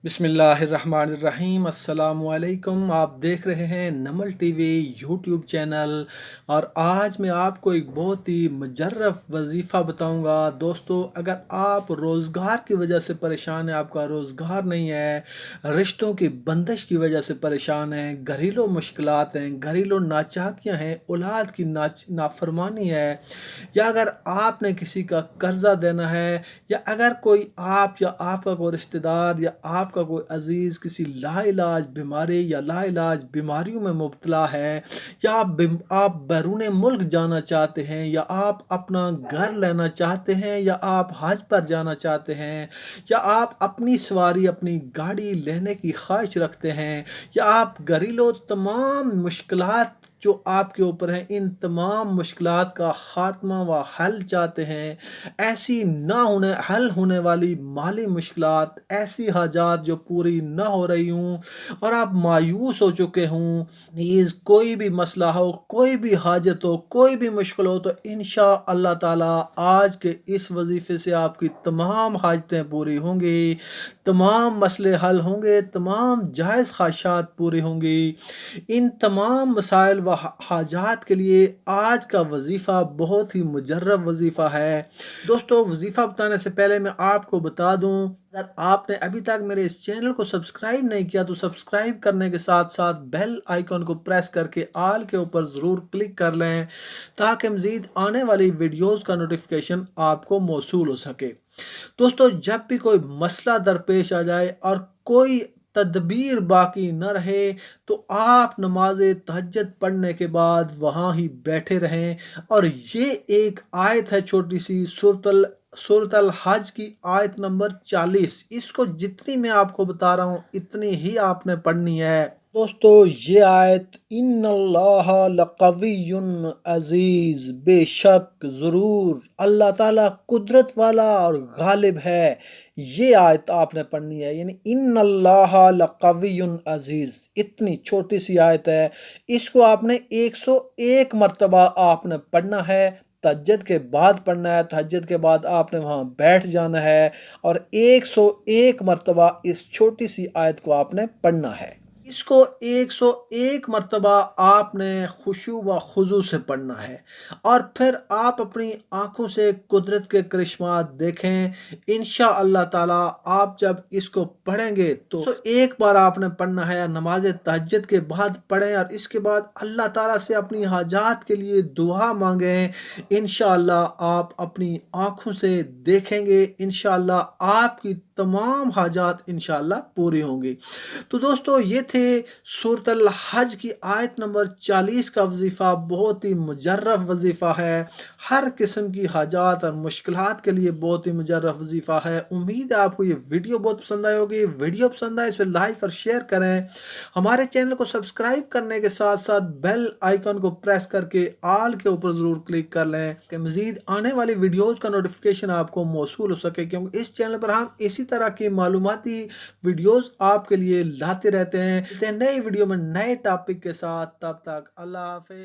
बिस्मिल्लाहिर्रहमानिर्रहीम। अस्सलाम वालेकुम। आप देख रहे हैं नमल टीवी यूट्यूब चैनल। और आज मैं आपको एक बहुत ही मुजर्रफ वजीफ़ा बताऊंगा। दोस्तों, अगर आप रोज़गार की वजह से परेशान हैं, आपका रोज़गार नहीं है, रिश्तों की बंदिश की वजह से परेशान हैं, घरेलू मुश्किलात हैं, घरेलू नाचाकियाँ हैं, औलाद की नाफरमानी है, या अगर आपने किसी का कर्जा देना है, या अगर कोई आप या आपका कोई रिश्तेदार या आपका कोई अजीज किसी लाइलाज बीमारी या लाइलाज बीमारियों में मुब्तला है, या आप बैरून मुल्क जाना चाहते हैं, या आप अपना घर लेना चाहते हैं, या आप हज पर जाना चाहते हैं, या आप अपनी सवारी अपनी गाड़ी लेने की ख्वाहिश रखते हैं, या आप घरेलू तमाम मुश्किलात जो आपके ऊपर हैं, इन तमाम मुश्किलात का ख़ात्मा व हल चाहते हैं, ऐसी ना होने हल होने वाली माली मुश्किलात, ऐसी हाजात जो पूरी ना हो रही हूँ और आप मायूस हो चुके हूँ, नीज़ कोई भी मसला हो, कोई भी हाजत हो, कोई भी मुश्किल हो, तो इंशा अल्लाह ताला आज के इस वजीफ़े से आपकी तमाम हाजतें पूरी होंगी, तमाम मसले हल होंगे, तमाम जायज़ ख्वाहिशात पूरी होंगी। इन तमाम मसाइल व हाजात के लिए आज का वजीफ़ा बहुत ही मुजर्रब वजीफ़ा है। दोस्तों, वजीफ़ा बताने से पहले मैं आपको बता दूं, अगर आपने अभी तक मेरे इस चैनल को सब्सक्राइब नहीं किया तो सब्सक्राइब करने के साथ साथ बेल आइकन को प्रेस करके आल के ऊपर ज़रूर क्लिक कर लें, ताकि मज़ीद आने वाली वीडियोस का नोटिफिकेशन आपको मौसूल हो सके। दोस्तों, जब भी कोई मसला दरपेश आ जाए और कोई तदबीर बाकी न रहे, तो आप नमाज तहज्जुद पढ़ने के बाद वहाँ ही बैठे रहें। और ये एक आयत है छोटी सी, सूरतल हज की आयत नंबर 40। इसको जितनी मैं आपको बता रहा हूँ इतनी ही आपने पढ़नी है। दोस्तों, ये आयत, इन्नल्लाह लक़वियुन अजीज, बेशक ज़रूर अल्लाह ताला कुदरत वाला और गालिब है, ये आयत आपने पढ़नी है। यानी इन्नल्लाह लक़वियुन अजीज, इतनी छोटी सी आयत है, इसको आपने 101 मरतबा आपने पढ़ना है। तहज्जुद के बाद पढ़ना है, तहज्जुद के बाद आपने वहाँ बैठ जाना है और 101 मरतबा इस छोटी सी आयत को आपने पढ़ना है। इसको 101 मरतबा आपने खुशू व खुजू से पढ़ना है, और फिर आप अपनी आंखों से कुदरत के करिश्मात देखें। इंशा अल्लाह ताला आप जब इसको पढ़ेंगे तो एक बार आपने पढ़ना है, नमाज तहज्जुद के बाद पढ़ें, और इसके बाद अल्लाह ताला से अपनी हाजात के लिए दुआ मांगें। इंशा अल्लाह आप अपनी आंखों से देखेंगे, इंशा अल्लाह आपकी तमाम हाजात इंशा अल्लाह पूरी होंगी। तो दोस्तों, ये थे सूरतल हज की आयत नंबर 40 का वजीफ़ा। बहुत ही मुजर्रफ वजीफ़ा है, हर किस्म की हाजात और मुश्किलात के लिए बहुत ही मुजर्रफ वजीफ़ा है। उम्मीद है आपको ये वीडियो बहुत पसंद आई होगी। वीडियो पसंद आए इसे लाइक और शेयर करें। हमारे चैनल को सब्सक्राइब करने के साथ साथ बेल आइकन को प्रेस करके आल के ऊपर ज़रूर क्लिक कर लें कि मज़ीद आने वाली वीडियोज़ का नोटिफिकेशन आपको मौसूल हो सके, क्योंकि इस चैनल पर हम इसी तरह की मालूमाती वीडियोज़ आपके लिए लाते रहते हैं। नई वीडियो में नए टॉपिक के साथ, तब तक अल्लाह हाफ़िज़।